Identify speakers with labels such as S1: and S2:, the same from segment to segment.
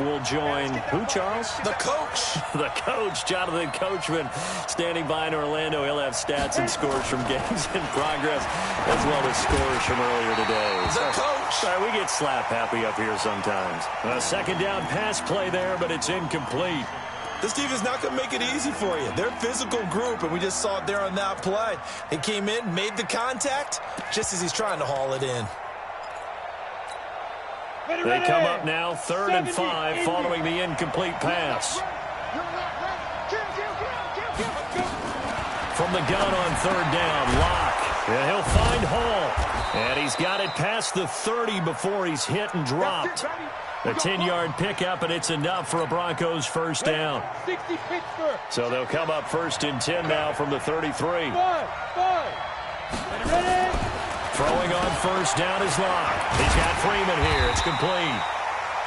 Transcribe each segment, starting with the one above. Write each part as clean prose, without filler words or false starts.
S1: we'll join who, Charles?
S2: The coach.
S1: The coach, Jonathan Coachman, standing by in Orlando. He'll have stats and scores from games in progress, as well as scores from earlier today.
S2: The coach.
S1: Sorry, we get slap happy up here sometimes. A second down pass play there, but it's incomplete.
S2: This team is not going to make it easy for you. They're a physical group, and we just saw it there on that play. He came in, made the contact, just as he's trying to haul it in.
S1: They come up now, 3rd and 5, following the incomplete pass. From the gun on 3rd down, Locke. And he'll find Hall. And he's got it past the 30 before he's hit and dropped. A 10-yard pickup, and it's enough for a Broncos first down. So they'll come up 1st and 10 now from the 33. Throwing on 1st down is Locke. He's got Freeman here. It's complete.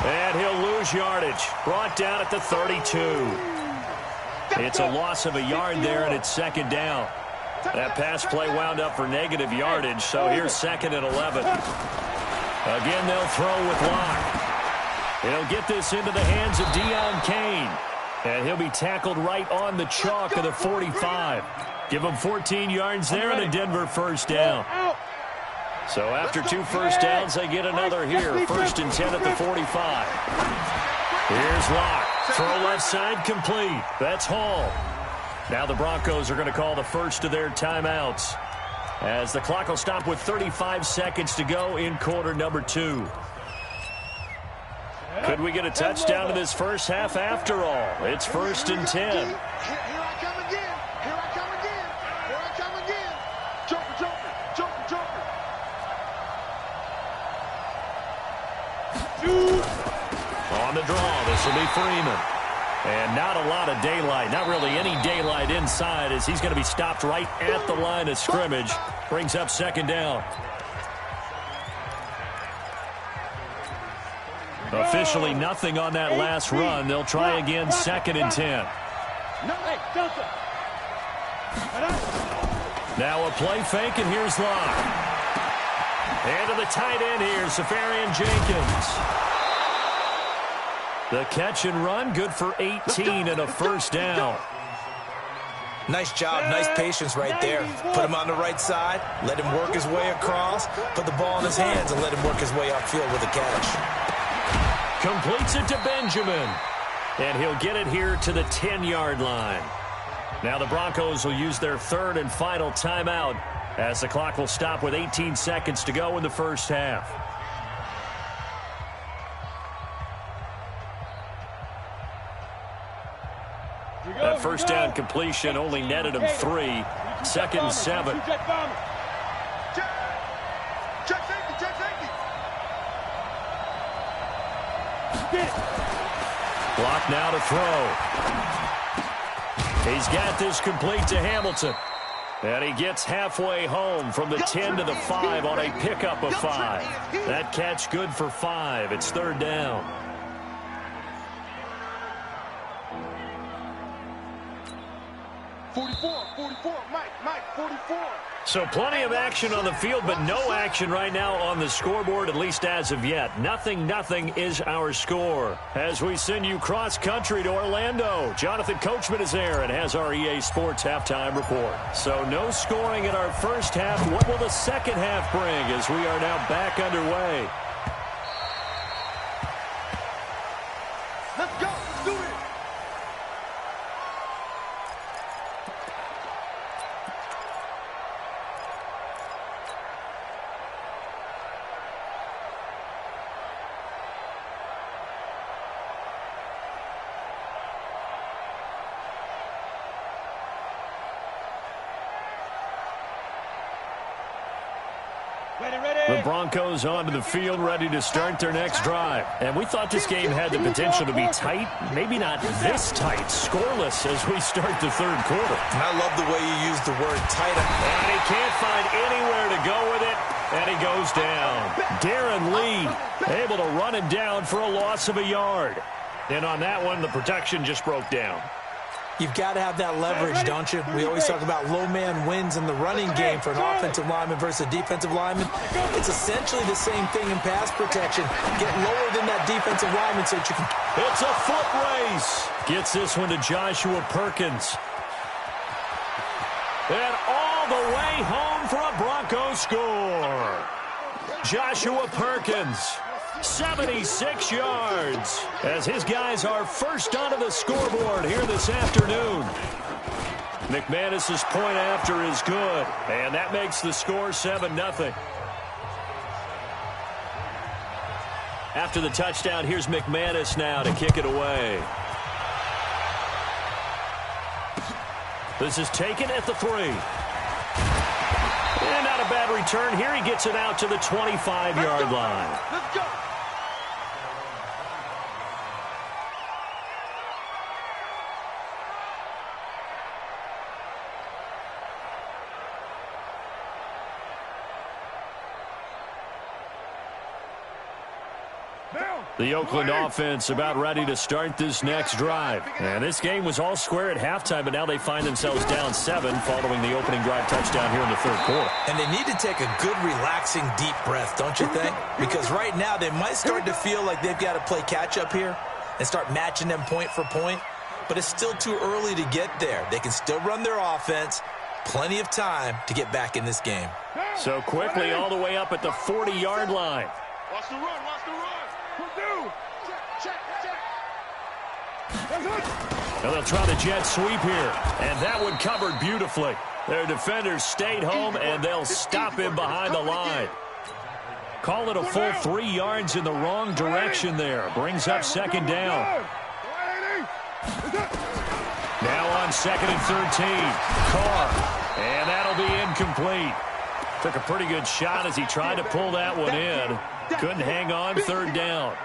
S1: And he'll lose yardage. Brought down at the 32. It's a loss of a yard there, and it's 2nd down. That pass play wound up for negative yardage, so here's 2nd and 11. Again, they'll throw with Locke. He'll get this into the hands of Deion Kane. And he'll be tackled right on the chalk of the 45. Give him 14 yards there and a Denver first down. So after 2 first downs, they get another here. 1st and 10 at the 45. Here's Locke. Throw left side complete. That's Hall. Now the Broncos are going to call the first of their timeouts, as the clock will stop with 35 seconds to go in quarter number 2. Could we get a touchdown in this first half after all? It's 1st and 10.
S3: Here I come again. Here I come again. Here I come again. Joker, Joker, Joker, Joker.
S1: On the draw, this will be Freeman. And not a lot of daylight, not really any daylight inside, as he's going to be stopped right at the line of scrimmage. Brings up 2nd down. Officially nothing on that last run. They'll try again, 2nd and 10. Now a play fake, and here's Locke. And to the tight end here, Safarian Jenkins. The catch and run, good for 18 and a first down.
S2: Nice job, nice patience right there. Put him on the right side, let him work his way across, put the ball in his hands, and let him work his way upfield with a catch.
S1: Completes it to Benjamin. And he'll get it here to the 10-yard line. Now the Broncos will use their 3rd and final timeout, as the clock will stop with 18 seconds to go in the first half. That first down completion only netted him 3. 2nd and 7. Block now to throw. He's got this complete to Hamilton. And he gets halfway home from the 10 to the 5 on a pickup of 5. That catch good for 5. It's 3rd down.
S3: Mike, 44.
S1: So plenty of action on the field, but no action right now on the scoreboard, at least as of yet. 0-0 is our score. As we send you cross-country to Orlando, Jonathan Coachman is there and has our EA Sports halftime report. So no scoring in our first half. What will the second half bring as we are now back underway?
S3: Let's go. Let's do it.
S1: The Broncos onto the field, ready to start their next drive. And we thought this game had the potential to be tight, maybe not this tight, scoreless as we start the 3rd quarter.
S2: And I love the way you use the word tight.
S1: And he can't find anywhere to go with it, and he goes down. Darren Lee able to run him down for a loss of a yard. And on that one, the protection just broke down.
S2: You've got to have that leverage, don't you? We always talk about low man wins in the running game for an offensive lineman versus a defensive lineman. It's essentially the same thing in pass protection. Get lower than that defensive lineman so that you can...
S1: It's a foot race. Gets this one to Joshua Perkins. And all the way home for a Broncos score. Joshua Perkins, 76 yards, as his guys are first onto the scoreboard here this afternoon. McManus's point after is good, and that makes the score 7-0. After the touchdown, here's McManus now to kick it away. This is taken at the 3. And not a bad return here. He gets it out to the 25-yard line.
S3: Let's go.
S1: The Oakland offense about ready to start this next drive. And this game was all square at halftime, but now they find themselves down 7 following the opening drive touchdown here in the third quarter.
S2: And they need to take a good, relaxing, deep breath, don't you think? Because right now they might start to feel like they've got to play catch-up here and start matching them point for point. But it's still too early to get there. They can still run their offense. Plenty of time to get back in this game.
S1: So quickly all the way up at the 40-yard line.
S3: Watch the run, watch the run. Check.
S1: Now they'll try the jet sweep here, and that one covered beautifully. Their defenders stayed home, and they'll stop him behind the line. Call it a full 3 yards in the wrong direction there. Brings up second down. Now on 2nd and 13. Carr, and that'll be incomplete. Took a pretty good shot as he tried to pull that one in. Couldn't hang on, 3rd down.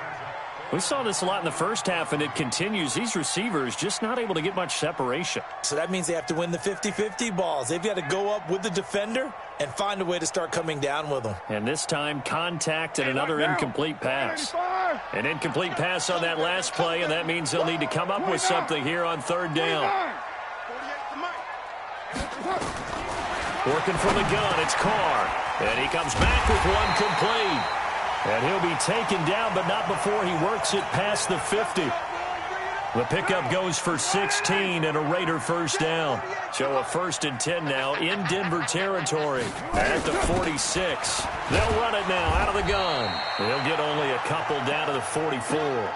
S1: We saw this a lot in the first half, and it continues. These receivers just not able to get much separation.
S2: So that means they have to win the 50-50 balls. They've got to go up with the defender and find a way to start coming down with them.
S1: And this time, contact and another incomplete pass. An incomplete pass on that last play, and that means they'll need to come up with something here on 3rd down. Working from the gun, it's Carr. And he comes back with one complete. And he'll be taken down, but not before he works it past the 50. The pickup goes for 16 and a Raider first down. So a 1st and 10 now in Denver territory at the 46. They'll run it now out of the gun. They'll get only a couple down to the 44.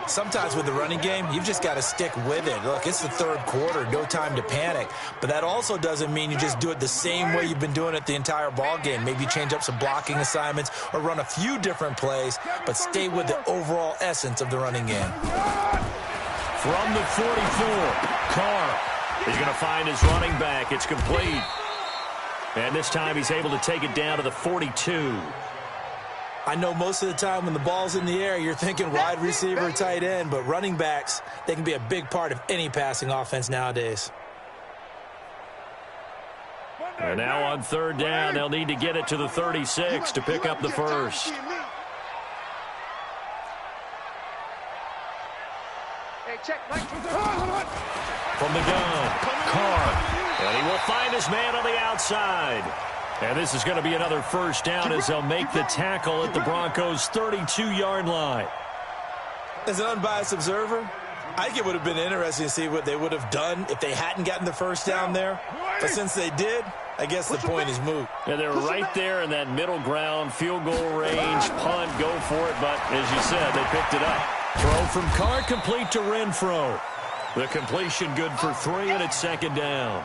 S2: Sometimes with the running game, you've just got to stick with it. Look, it's the 3rd quarter, no time to panic. But that also doesn't mean you just do it the same way you've been doing it the entire ball game. Maybe change up some blocking assignments or run a few different plays, but stay with the overall essence of the running game.
S1: From the 44, Carr is going to find his running back. It's complete. And this time he's able to take it down to the 42.
S2: I know most of the time when the ball's in the air, you're thinking wide receiver, tight end, but running backs, they can be a big part of any passing offense nowadays.
S1: And now on 3rd down, they'll need to get it to the 36 to pick up the first. From the gun, Carr, and he will find his man on the outside. And this is going to be another first down as they'll make the tackle at the Broncos' 32-yard line.
S2: As an unbiased observer, I think it would have been interesting to see what they would have done if they hadn't gotten the first down there. But since they did, I guess the point is moot.
S1: And they're right there in that middle ground, field goal range, punt, go for it. But as you said, they picked it up. Throw from Carr complete to Renfro. The completion good for 3, and it's 2nd down.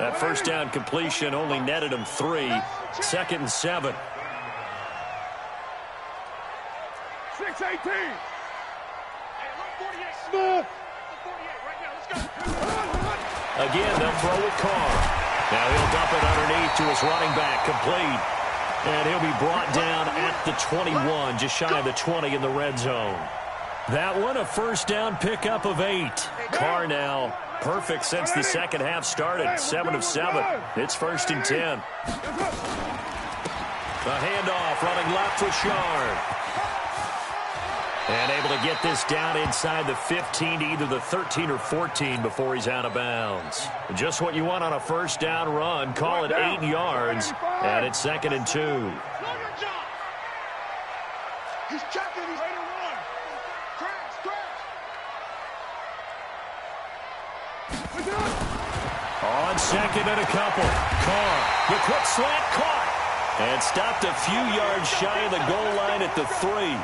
S1: That first down completion only netted him 3. 2nd and 7.
S3: 6-18.
S1: Again, they'll throw with Carr. Now he'll dump it underneath to his running back, complete. And he'll be brought down at the 21, just shy of the 20 in the red zone. That one, a first down pickup of 8. Carr now perfect since the second half started. 7 of 7. It's 1st and 10. The handoff running left with Shard. And able to get this down inside the 15 to either the 13 or 14 before he's out of bounds. Just what you want on a first down run. Call it 8 yards, and it's 2nd and 2.
S3: He's checking. He's ready to run. Crash.
S1: On 2nd and a couple. Carr, the quick slant caught. And stopped a few yards shy of the goal line at the 3.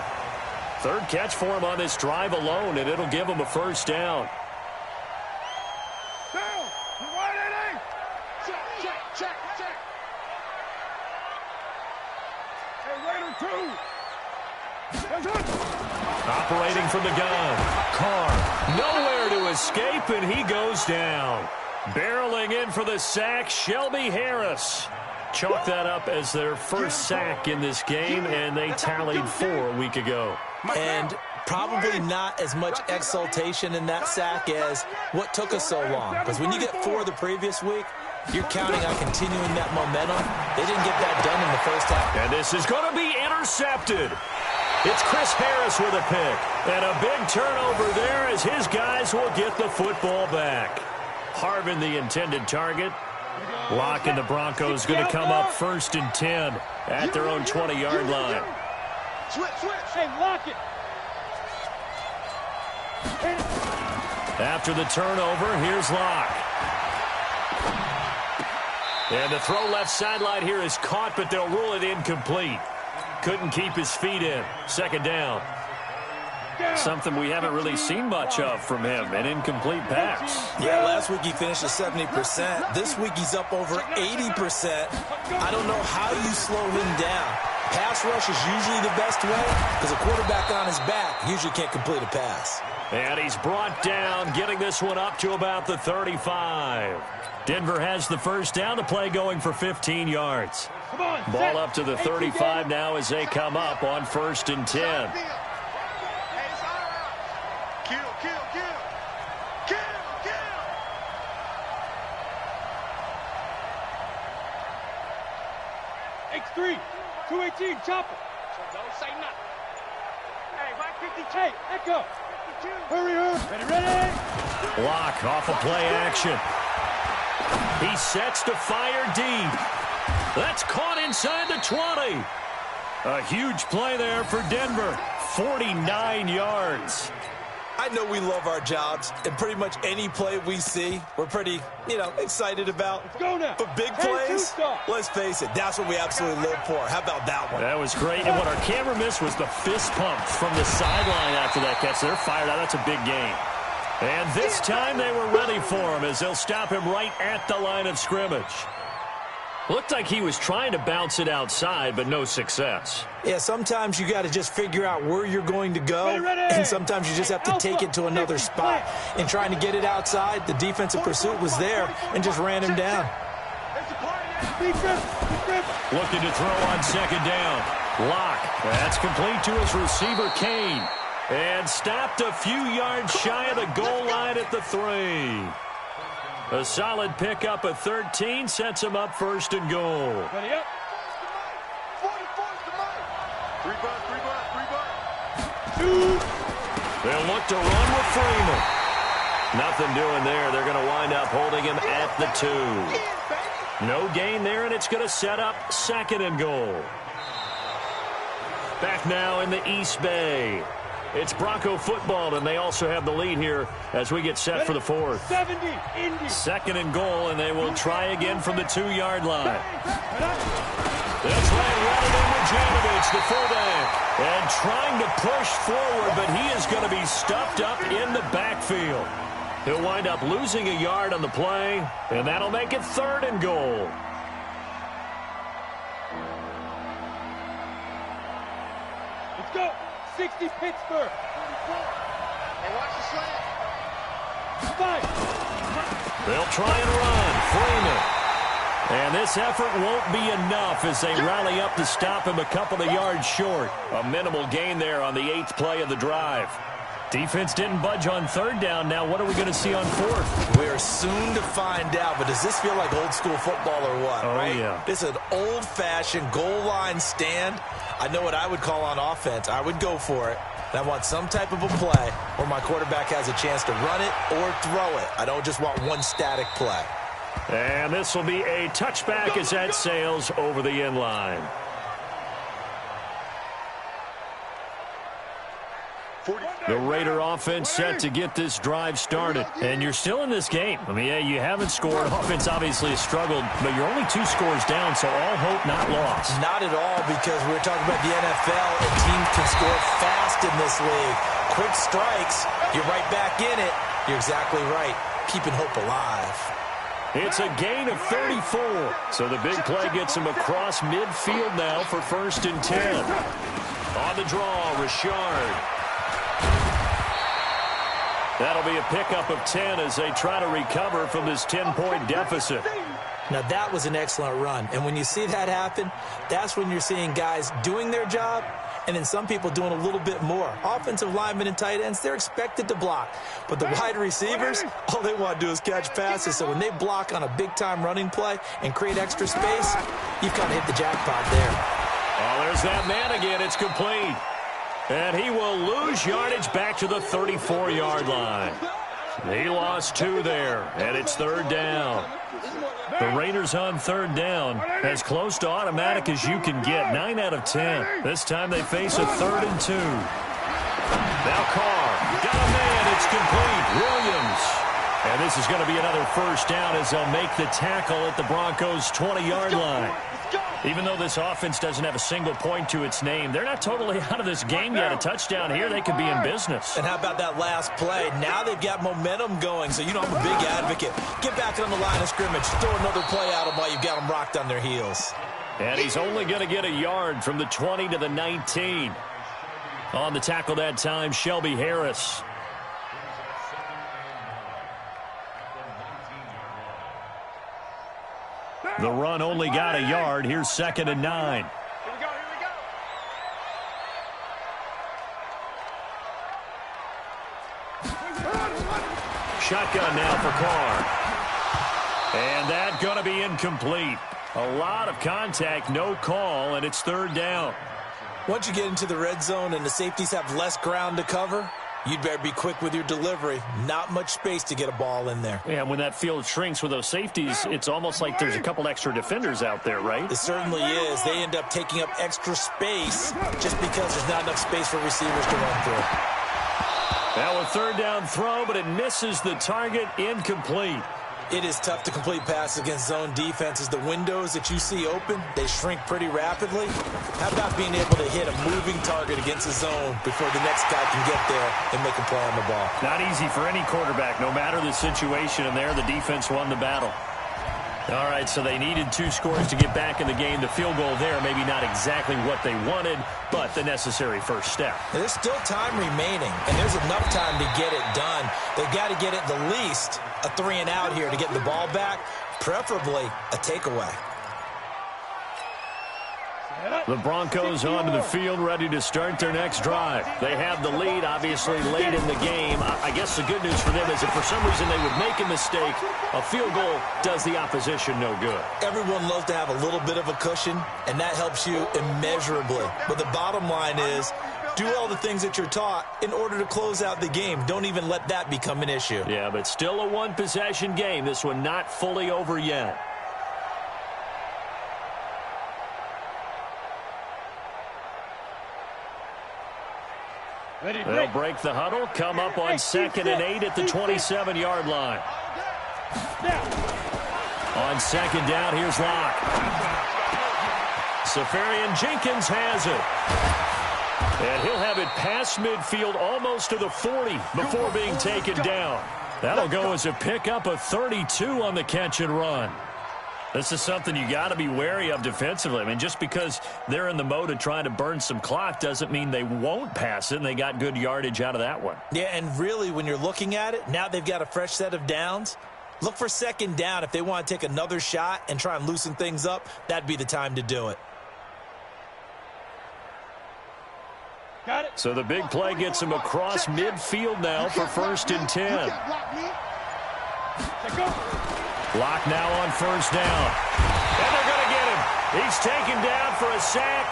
S1: Third catch for him on this drive alone, and it'll give him a first down.
S3: Down. You're right at 8. Check. Hey, Raider 2.
S1: Operating from the gun. Carr, nowhere to escape, and he goes down. Barreling in for the sack, Shelby Harris. Chalk that up as their first sack in this game, and they tallied 4 a week ago.
S2: And probably not as much exultation in that sack as what took us so long. Because when you get 4 the previous week, you're counting on continuing that momentum. They didn't get that done in the first half.
S1: And this is going to be intercepted. It's Chris Harris with a pick. And a big turnover there as his guys will get the football back. Harvin, the intended target. Locke and the Broncos going to come up 1st and 10 at their own 20-yard line.
S3: Switch. Hey, lock it.
S1: After the turnover, here's Locke. And the throw left sideline here is caught, but they'll rule it incomplete. Couldn't keep his feet in. 2nd down. Something we haven't really seen much of from him, an incomplete pass.
S2: Yeah, last week he finished at 70%. This week he's up over 80%. I don't know how you slow him down. Pass rush is usually the best way because a quarterback on his back usually can't complete a pass.
S1: And he's brought down, getting this one up to about the 35. Denver has the first down, the play going for 15 yards. Ball up to the 35 now as they come up on 1st and 10.
S3: X3, 218, chopper. Don't say nothing. Hey, 150, hey, echo. Hurry. Ready.
S1: Block off a play action. He sets to fire deep. That's caught inside the 20. A huge play there for Denver. 49 yards.
S2: I know we love our jobs, and pretty much any play we see, we're pretty, excited about.
S3: Let's go now.
S2: But big plays, let's face it, that's what we absolutely live for. How about that one?
S1: That was great. And what our camera missed was the fist pump from the sideline after that catch. They're fired out. That's a big game. And this time they were ready for him as they'll stop him right at the line of scrimmage. Looked like he was trying to bounce it outside, but no success.
S2: Yeah, sometimes you got to just figure out where you're going to go, and sometimes you just have to take it to another spot. And trying to get it outside, the defensive pursuit was there and just ran him down.
S1: Looking to throw on 2nd down. Locke. That's complete to his receiver, Kane. And stopped a few yards shy of the goal line at the 3. A solid pickup of 13 sets him up 1st and goal.
S3: Ready up.
S4: 3 bucks.
S1: They'll look to run with Freeman. Nothing doing there. They're going to wind up holding him at the 2. No gain there, and it's going to set up 2nd and goal. Back now in the East Bay. It's Bronco football, and they also have the lead here as we get set for the 4th. 2nd and goal, and they will try again from the 2-yard line. That's right, Radovan Janovic, the fullback, and trying to push forward, but he is going to be stuffed up in the backfield. He'll wind up losing a yard on the play, and that'll make it 3rd and goal.
S3: Let's go. 60 Pittsburgh. Hey, watch the slant. 5.
S1: They'll try and run. Freeman. And this effort won't be enough as they rally up to stop him a couple of yards short. A minimal gain there on the 8th play of the drive. Defense didn't budge on 3rd down. Now what are we going to see on 4th?
S2: We're soon to find out, but does this feel like old school football or what?
S1: Oh,
S2: right?
S1: yeah.
S2: This is an old-fashioned goal line stand. I know what I would call on offense. I would go for it. And I want some type of a play where my quarterback has a chance to run it or throw it. I don't just want one static play.
S1: And this will be a touchback as that sails over the end line. The Raider offense set to get this drive started. And you're still in this game. I mean, yeah, you haven't scored. Offense obviously has struggled, but you're only 2 scores down, so all hope not lost.
S2: Not at all, because we're talking about the NFL, and teams can score fast in this league. Quick strikes, you're right back in it. You're exactly right. Keeping hope alive.
S1: It's a gain of 34. So the big play gets him across midfield now for 1st and 10. On the draw, Richard. That'll be a pickup of 10 as they try to recover from this 10-point deficit.
S2: Now, that was an excellent run. And when you see that happen, that's when you're seeing guys doing their job and then some people doing a little bit more. Offensive linemen and tight ends, they're expected to block. But the wide receivers, all they want to do is catch passes. So when they block on a big-time running play and create extra space, you've kind of hit the jackpot there.
S1: Oh, there's that man again. It's complete. And he will lose yardage back to the 34-yard line. He lost 2 there, and it's 3rd down. The Raiders on 3rd down, as close to automatic as you can get, 9 out of 10. This time they face a 3rd and 2. Now Carr, got a man, it's complete, Williams. And this is going to be another 1st down as they'll make the tackle at the Broncos' 20-yard line. Even though this offense doesn't have a single point to its name, they're not totally out of this game yet. A touchdown here, they could be in business.
S2: And how about that last play? Now they've got momentum going, so you know I'm a big advocate. Get back on the line of scrimmage. Throw another play at them while you've got them rocked on their heels.
S1: And he's only going to get a yard from the 20 to the 19. On the tackle that time, Shelby Harris. The run only got a yard. Here's 2nd and 9.
S3: Here we go.
S1: Shotgun now for Carr. And that's going to be incomplete. A lot of contact, no call, and it's 3rd down.
S2: Once you get into the red zone and the safeties have less ground to cover, you'd better be quick with your delivery. Not much space to get a ball in there.
S1: Yeah, when that field shrinks with those safeties, it's almost like there's a couple extra defenders out there, right?
S2: It certainly is. They end up taking up extra space just because there's not enough space for receivers to run through.
S1: Now a 3rd down throw, but it misses the target, incomplete.
S2: It is tough to complete passes against zone defenses. The windows that you see open, they shrink pretty rapidly. How about being able to hit a moving target against a zone before the next guy can get there and make a play on the ball?
S1: Not easy for any quarterback, no matter the situation, and there the defense won the battle. All right, so they needed 2 scores to get back in the game. The field goal there, maybe not exactly what they wanted, but the necessary first step.
S2: There's still time remaining, and there's enough time to get it done. They've got to get it the least a 3-and-out here to get the ball back, preferably a takeaway.
S1: The Broncos onto the field, ready to start their next drive. They have the lead, obviously, late in the game. I guess the good news for them is if for some reason they would make a mistake, a field goal does the opposition no good.
S2: Everyone loves to have a little bit of a cushion, and that helps you immeasurably. But the bottom line is, do all the things that you're taught in order to close out the game. Don't even let that become an issue.
S1: Yeah, but still a one-possession game. This one not fully over yet. They'll break the huddle, come up on 2nd and 8 at the 27-yard line. On 2nd down, here's Locke. Safarian Jenkins has it. And he'll have it past midfield almost to the 40 before being taken down. That'll go as a pickup of 32 on the catch and run. This is something you got to be wary of defensively. I mean, just because they're in the mode of trying to burn some clock doesn't mean they won't pass it, and they got good yardage out of that one.
S2: Yeah, and really, when you're looking at it, now they've got a fresh set of downs. Look for 2nd down. If they want to take another shot and try and loosen things up, that'd be the time to do it.
S3: Got it.
S1: So the big play gets him across midfield now for 1st and 10. Locke now on 1st down. And they're going to get him. He's taken down for a sack.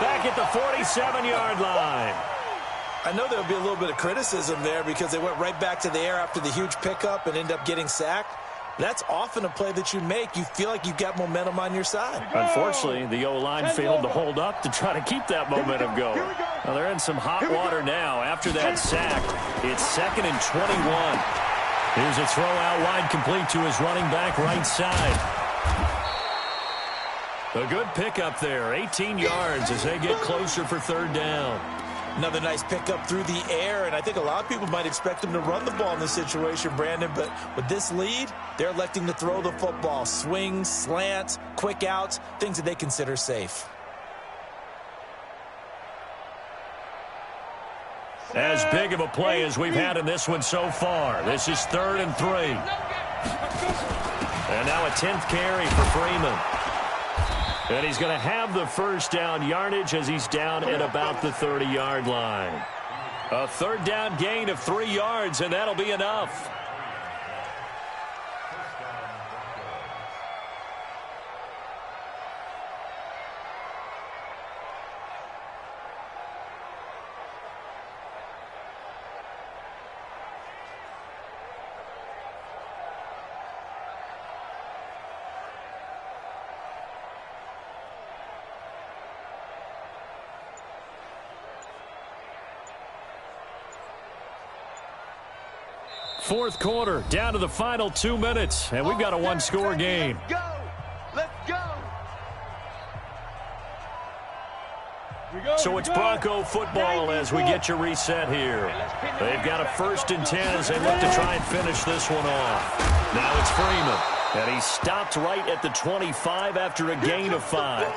S1: back at the 47-yard line.
S2: I know there'll be a little bit of criticism there because they went right back to the air after the huge pickup and end up getting sacked. That's often a play that you make. You feel like you've got momentum on your side.
S1: Unfortunately, the O-line failed to hold up to try to keep that momentum going. Well, they're in some hot water now after that sack. It's 2nd and 21. Here's a throw out wide, complete to his running back right side. A good pickup there, 18 yards as they get closer for 3rd down.
S2: Another nice pickup through the air, and I think a lot of people might expect him to run the ball in this situation, Brandon, but with this lead, they're electing to throw the football. Swings, slants, quick outs, things that they consider safe.
S1: As big of a play as we've had in this one so far. This is 3rd and 3. And now a 10th carry for Freeman. And he's going to have the 1st down yardage as he's down at about the 30-yard line. A 3rd down gain of 3 yards, and that'll be enough. Fourth quarter, down to the final 2 minutes, and we've got a one-score game.
S3: Let's go. Let's go.
S1: So it's Bronco football as we get you reset here. They've got a 1st and 10 as they look to try and finish this one off. Now it's Freeman, and he stopped right at the 25 after a gain of 5.
S2: I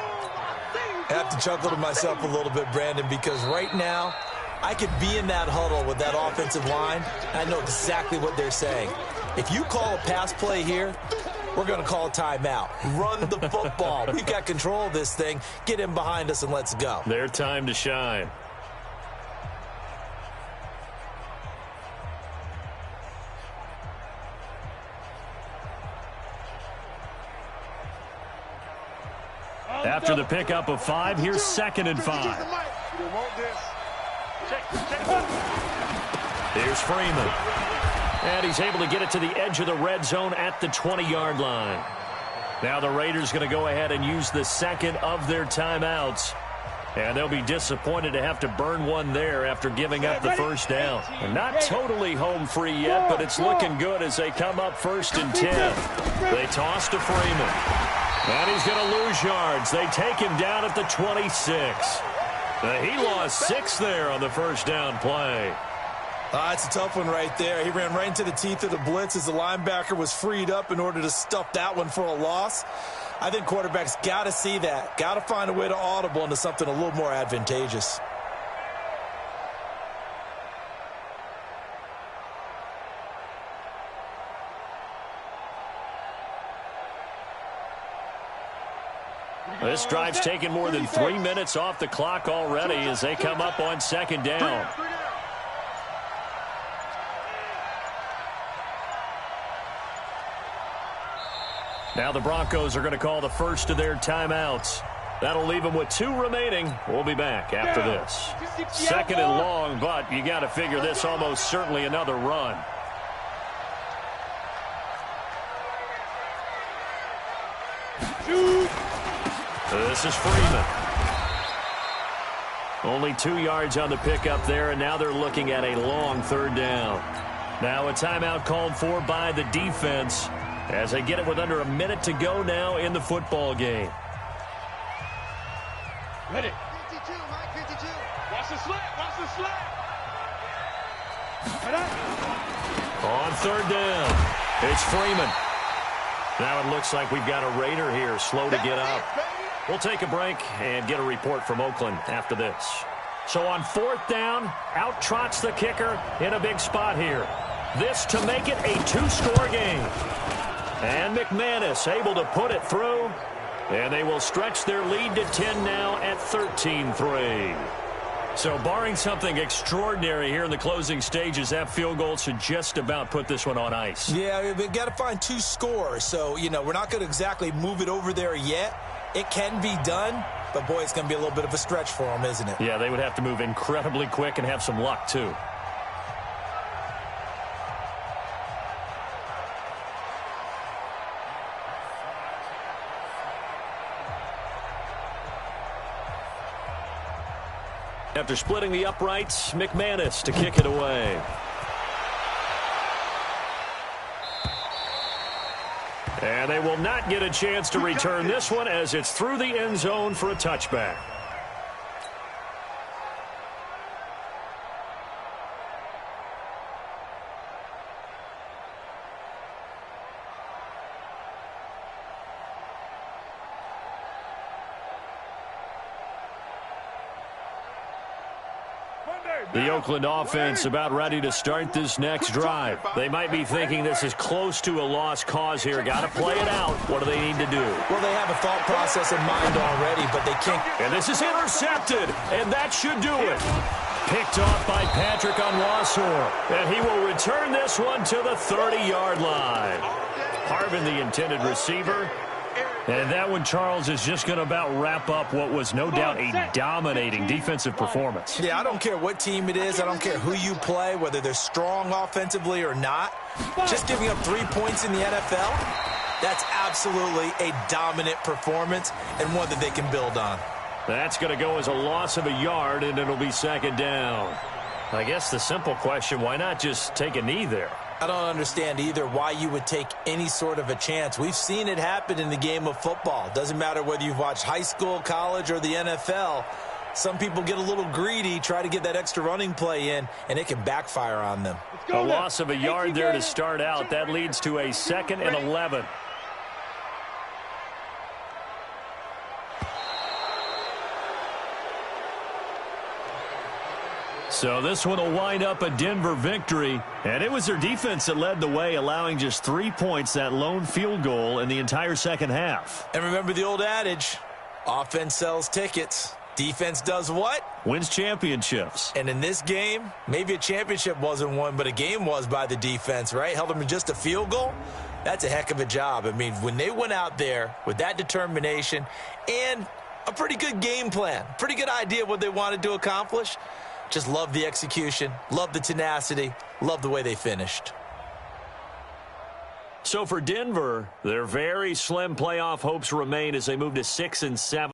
S2: have to chuckle to myself a little bit, Brandon, because right now, I could be in that huddle with that offensive line. I know exactly what they're saying. If you call a pass play here, we're going to call a timeout. Run the football. We've got control of this thing. Get in behind us and let's go.
S1: Their time to shine. After the pickup of 5, here's 2nd and 5. Here's Freeman. And he's able to get it to the edge of the red zone at the 20-yard line. Now the Raiders going to go ahead and use the 2nd of their timeouts. And they'll be disappointed to have to burn one there after giving up the 1st down. They're not totally home free yet, but it's looking good as they come up 1st and 10. They toss to Freeman. And he's going to lose yards. They take him down at the 26. He lost 6 there on the 1st down play.
S2: It's a tough one right there. He ran right into the teeth of the blitz as the linebacker was freed up in order to stuff that one for a loss. I think quarterbacks got to see that. Got to find a way to audible into something a little more advantageous.
S1: This drive's taken more than 3 minutes off the clock already as they come up on 2nd down. Now the Broncos are going to call the 1st of their timeouts. That'll leave them with 2 remaining. We'll be back after this. 2nd and long, but you got to figure this almost certainly another run. This is Freeman. Only 2 yards on the pickup there, and now they're looking at a long 3rd down. Now a timeout called for by the defense as they get it with under a minute to go now in the football game.
S3: Ready. 52, Mike, 52. Watch the slant, watch the slant.
S1: On 3rd down, it's Freeman. Now it looks like we've got a Raider here slow to get up. We'll take a break and get a report from Oakland after this. So on 4th down, out trots the kicker in a big spot here. This to make it a 2-score game. And McManus able to put it through. And they will stretch their lead to 10 now at 13-3. So barring something extraordinary here in the closing stages, that field goal should just about put this one on ice.
S2: Yeah, we've got to find 2 scores. So, we're not going to exactly move it over there yet. It can be done, but boy, it's going to be a little bit of a stretch for them, isn't it?
S1: Yeah, they would have to move incredibly quick and have some luck, too. After splitting the uprights, McManus to kick it away. And they will not get a chance to return this one as it's through the end zone for a touchback. The Oakland offense about ready to start this next drive. They might be thinking this is close to a lost cause here. Got to play it out. What do they need to do?
S2: Well, they have a thought process in mind already, but they can't.
S1: And this is intercepted, and that should do it. Picked off by Patrick Onwuasor, and he will return this one to the 30-yard line. Harvin, the intended receiver. And that one, Charles, is just going to about wrap up what was no doubt a dominating defensive performance.
S2: Yeah, I don't care what team it is. I don't care who you play, whether they're strong offensively or not. Just giving up 3 points in the NFL, that's absolutely a dominant performance and one that they can build on.
S1: That's going to go as a loss of a yard, and it'll be second down. I guess the simple question, why not just take a knee there?
S2: I don't understand either why you would take any sort of a chance. We've seen it happen in the game of football. Doesn't matter whether you've watched high school, college, or the NFL. Some people get a little greedy, try to get that extra running play in, and it can backfire on them.
S1: A loss of a yard there to start out. That leads to a 2nd and 11. So this one will wind up a Denver victory, and it was their defense that led the way, allowing just 3 points, that lone field goal in the entire second half.
S2: And remember the old adage, offense sells tickets. Defense does what?
S1: Wins championships.
S2: And in this game, maybe a championship wasn't won, but a game was by the defense, right? Held them to just a field goal. That's a heck of a job. I mean, when they went out there with that determination and a pretty good game plan, pretty good idea of what they wanted to accomplish, just love the execution, love the tenacity, love the way they finished.
S1: So for Denver, their very slim playoff hopes remain as they move to 6-7.